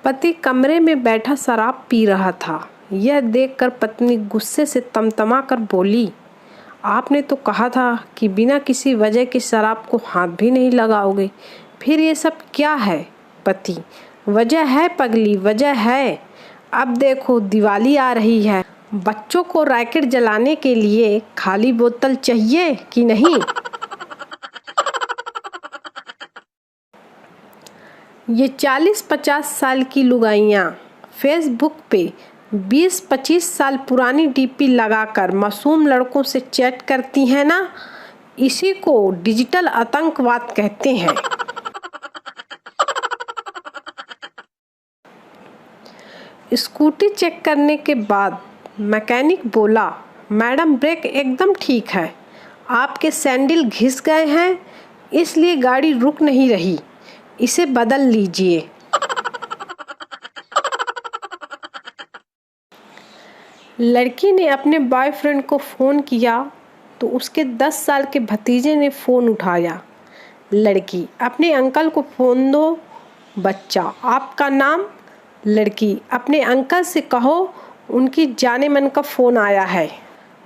पति कमरे में बैठा शराब पी रहा था। यह देखकर पत्नी गुस्से से तमतमा कर बोली, आपने तो कहा था कि बिना किसी वजह की शराब को हाथ भी नहीं लगाओगे, फिर ये सब क्या है? पति, वजह है पगली, वजह है। अब देखो दिवाली आ रही है, बच्चों को रैकेट जलाने के लिए खाली बोतल चाहिए कि नहीं? ये 40-50 साल की लुगाइयाँ फेसबुक पे 20-25 साल पुरानी डीपी लगाकर मासूम लड़कों से चैट करती हैं ना, इसी को डिजिटल आतंकवाद कहते हैं। स्कूटी चेक करने के बाद मैकेनिक बोला, मैडम ब्रेक एकदम ठीक है, आपके सैंडल घिस गए हैं इसलिए गाड़ी रुक नहीं रही, इसे बदल लीजिए। लड़की ने अपने बॉयफ्रेंड को फ़ोन किया तो उसके 10 साल के भतीजे ने फ़ोन उठाया। लड़की, अपने अंकल को फ़ोन दो। बच्चा, आपका नाम? लड़की, अपने अंकल से कहो उनकी जाने मन का फ़ोन आया है।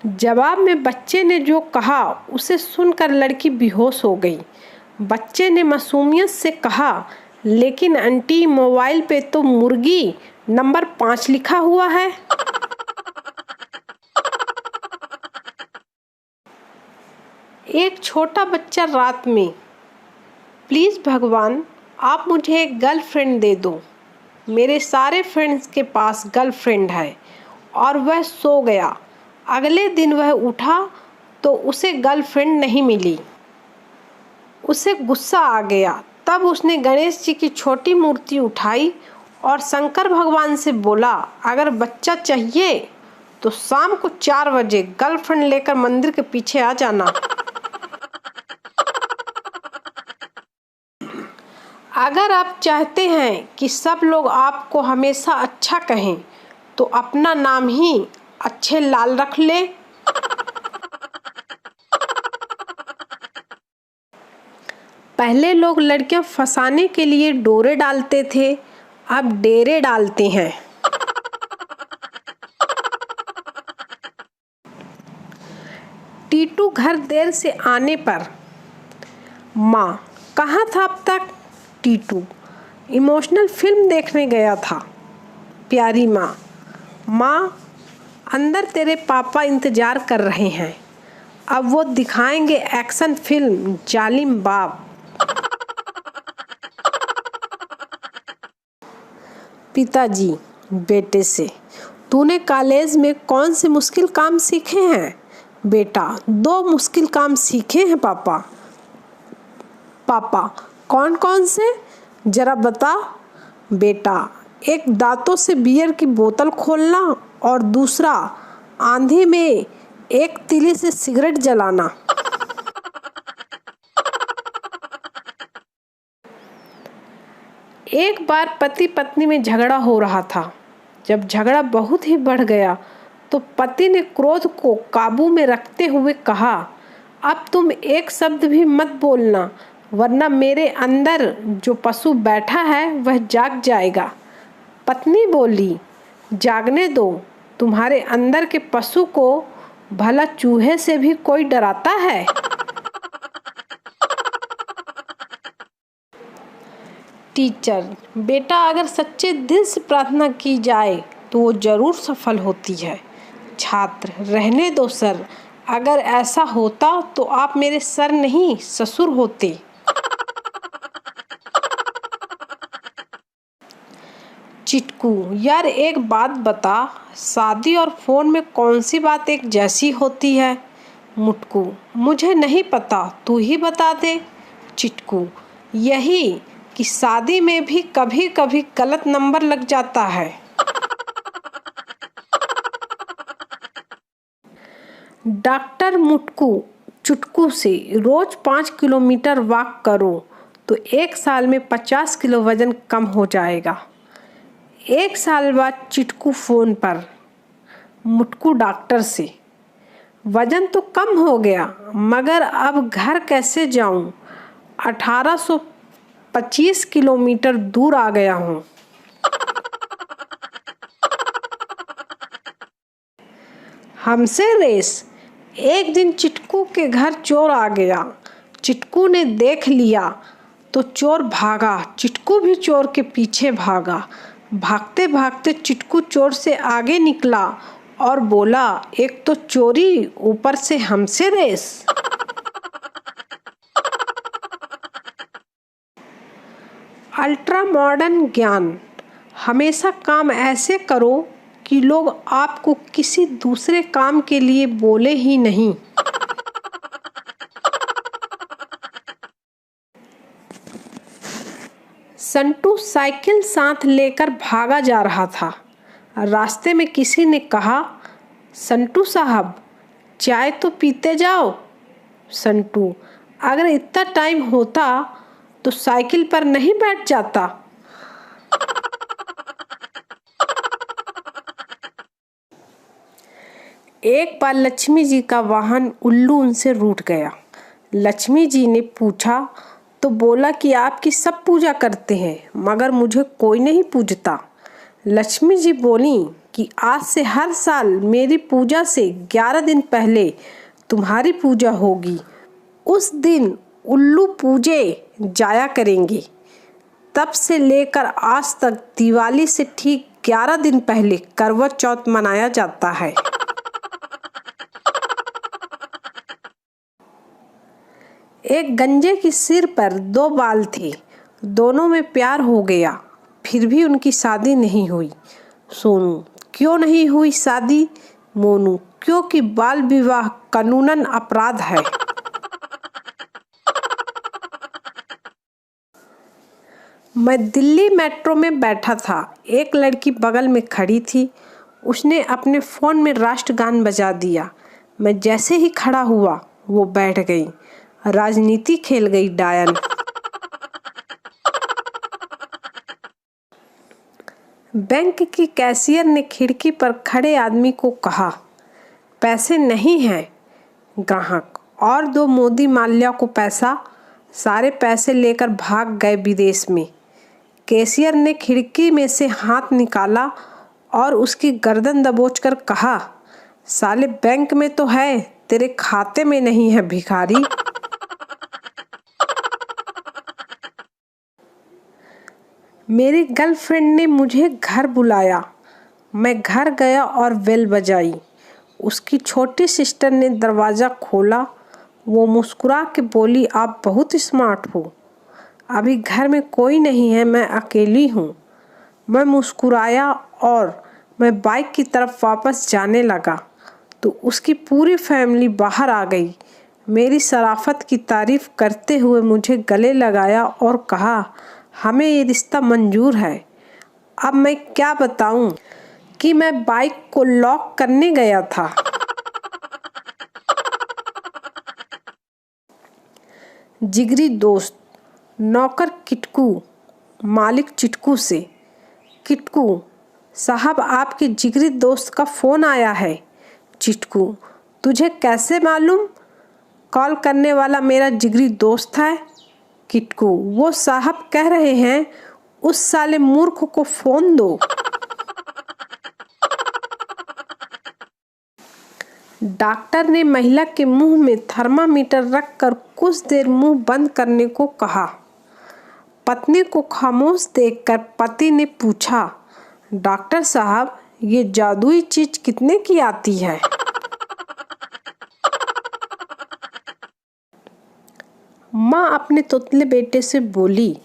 जवाब में बच्चे ने जो कहा उसे सुनकर लड़की बेहोश हो गई। बच्चे ने मासूमियत से कहा, लेकिन आंटी मोबाइल पे तो मुर्गी नंबर 5 लिखा हुआ है। एक छोटा बच्चा रात में, प्लीज़ भगवान आप मुझे एक गर्लफ्रेंड दे दो, मेरे सारे फ्रेंड्स के पास गर्लफ्रेंड है। और वह सो गया। अगले दिन वह उठा तो उसे गर्लफ्रेंड नहीं मिली। उसे गुस्सा आ गया। तब उसने गणेश जी की छोटी मूर्ति उठाई और शंकर भगवान से बोला, अगर बच्चा चाहिए तो शाम को 4 बजे गर्लफ्रेंड लेकर मंदिर के पीछे आ जाना। अगर आप चाहते हैं कि सब लोग आपको हमेशा अच्छा कहें तो अपना नाम ही अच्छे लाल रख ले। पहले लोग लड़कियां फंसाने के लिए डोरे डालते थे, अब डेरे डालते हैं। टीटू घर देर से आने पर, माँ कहाँ था अब तक? टीटू, इमोशनल फिल्म देखने गया था। प्यारी माँ, माँ अंदर तेरे पापा इंतजार कर रहे हैं, अब वो दिखाएंगे एक्शन फिल्म जालिम बाप। पिताजी बेटे से, तूने कॉलेज में कौन से मुश्किल काम सीखे हैं? बेटा, 2 मुश्किल काम सीखे हैं पापा। पापा, कौन कौन से? जरा बता। बेटा, एक दांतों से बियर की बोतल खोलना और दूसरा आंधी में एक तीली से सिगरेट जलाना। एक बार पति पत्नी में झगड़ा हो रहा था। जब झगड़ा बहुत ही बढ़ गया तो पति ने क्रोध को काबू में रखते हुए कहा, अब तुम एक शब्द भी मत बोलना, वरना मेरे अंदर जो पशु बैठा है वह जाग जाएगा। पत्नी बोली, जागने दो, तुम्हारे अंदर के पशु को भला चूहे से भी कोई डराता है? टीचर, बेटा अगर सच्चे दिल से प्रार्थना की जाए तो वो जरूर सफल होती है। छात्र, रहने दो सर, अगर ऐसा होता तो आप मेरे सर नहीं ससुर होते। चिटकू, यार एक बात बता, शादी और फ़ोन में कौन सी बात एक जैसी होती है? मुटकू, मुझे नहीं पता, तू ही बता दे। चिटकू, यही कि शादी में भी कभी कभी गलत नंबर लग जाता है। डॉक्टर मुटकू चुटकू से, रोज 5 किलोमीटर वॉक करो तो 1 साल में 50 किलो वजन कम हो जाएगा। 1 साल बाद चिटकू फ़ोन पर, मुटकू डॉक्टर से, वजन तो कम हो गया मगर अब घर कैसे जाऊं? 1825 किलोमीटर दूर आ गया हूँ। हमसे रेस। एक दिन चिटकू के घर चोर आ गया। चिटकू ने देख लिया तो चोर भागा। चिटकू भी चोर के पीछे भागा। भागते भागते चिटकू चोर से आगे निकला और बोला, एक तो चोरी, ऊपर से हमसे रेस। अल्ट्रा मॉडर्न ज्ञान। हमेशा काम ऐसे करो कि लोग आपको किसी दूसरे काम के लिए बोले ही नहीं। संटू साइकिल साथ लेकर भागा जा रहा था। रास्ते में किसी ने कहा, संटू साहब, चाय तो पीते जाओ। संटू, अगर इतना टाइम होता तो साइकिल पर नहीं बैठ जाता। एक बार लक्ष्मी जी का वाहन उल्लू उनसे रूठ गया। लक्ष्मी जी ने पूछा तो बोला कि आपकी सब पूजा करते हैं मगर मुझे कोई नहीं पूजता। लक्ष्मी जी बोली कि आज से हर साल मेरी पूजा से 11 दिन पहले तुम्हारी पूजा होगी। उस दिन उल्लू पूजे जाया करेंगे। तब से लेकर आज तक दिवाली से ठीक 11 दिन पहले करवा चौथ मनाया जाता है। एक गंजे के सिर पर 2 बाल थे। दोनों में प्यार हो गया, फिर भी उनकी शादी नहीं हुई। सोनू, क्यों नहीं हुई शादी? मोनू, क्योंकि बाल विवाह कानूनन अपराध है। मैं दिल्ली मेट्रो में बैठा था। एक लड़की बगल में खड़ी थी। उसने अपने फ़ोन में राष्ट्रगान बजा दिया। मैं जैसे ही खड़ा हुआ वो बैठ गई। राजनीति खेल गई डायन। बैंक की कैशियर ने खिड़की पर खड़े आदमी को कहा, पैसे नहीं हैं। ग्राहक, और दो मोदी माल्या को पैसा। सारे पैसे लेकर भाग गए विदेश में। कैशियर ने खिड़की में से हाथ निकाला और उसकी गर्दन दबोचकर कहा, साले बैंक में तो है, तेरे खाते में नहीं है भिखारी। मेरी गर्लफ्रेंड ने मुझे घर बुलाया। मैं घर गया और बेल बजाई। उसकी छोटी सिस्टर ने दरवाज़ा खोला। वो मुस्कुरा के बोली, आप बहुत स्मार्ट हो। अभी घर में कोई नहीं है, मैं अकेली हूँ। मैं मुस्कुराया और मैं बाइक की तरफ वापस जाने लगा तो उसकी पूरी फैमिली बाहर आ गई। मेरी शराफत की तारीफ करते हुए मुझे गले लगाया और कहा, हमें ये रिश्ता मंजूर है। अब मैं क्या बताऊं कि मैं बाइक को लॉक करने गया था। जिगरी दोस्त। नौकर किटकू, मालिक चिटकू से, किटकू साहब, आपके जिगरी दोस्त का फ़ोन आया है। चिटकू, तुझे कैसे मालूम? कॉल करने वाला मेरा जिगरी दोस्त है। किटकू, वो साहब कह रहे हैं उस साले मूर्ख को फ़ोन दो। डॉक्टर ने महिला के मुंह में थर्मामीटर रखकर कुछ देर मुंह बंद करने को कहा। पत्नी को खामोश देखकर पति ने पूछा, डॉक्टर साहब, ये जादुई चीज कितने की आती है? माँ अपने तोतले बेटे से बोली,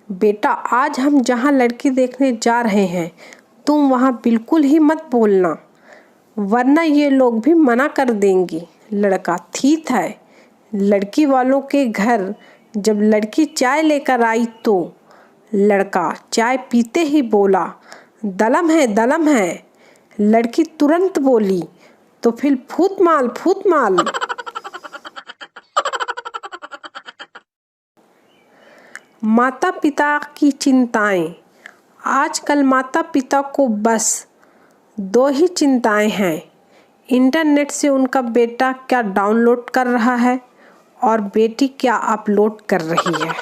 बेटा, आज हम जहाँ लड़की देखने जा रहे हैं तुम वहाँ बिल्कुल ही मत बोलना, वरना ये लोग भी मना कर देंगे। लड़का, ठीक है। लड़की वालों के घर जब लड़की चाय लेकर आई तो लड़का चाय पीते ही बोला, दलम है, दलम है। लड़की तुरंत बोली, तो फिर फूट माल, फूट माल। माता पिता की चिंताएं। आजकल माता पिता को बस 2 ही चिंताएं हैं, इंटरनेट से उनका बेटा क्या डाउनलोड कर रहा है और बेटी क्या अपलोड कर रही है।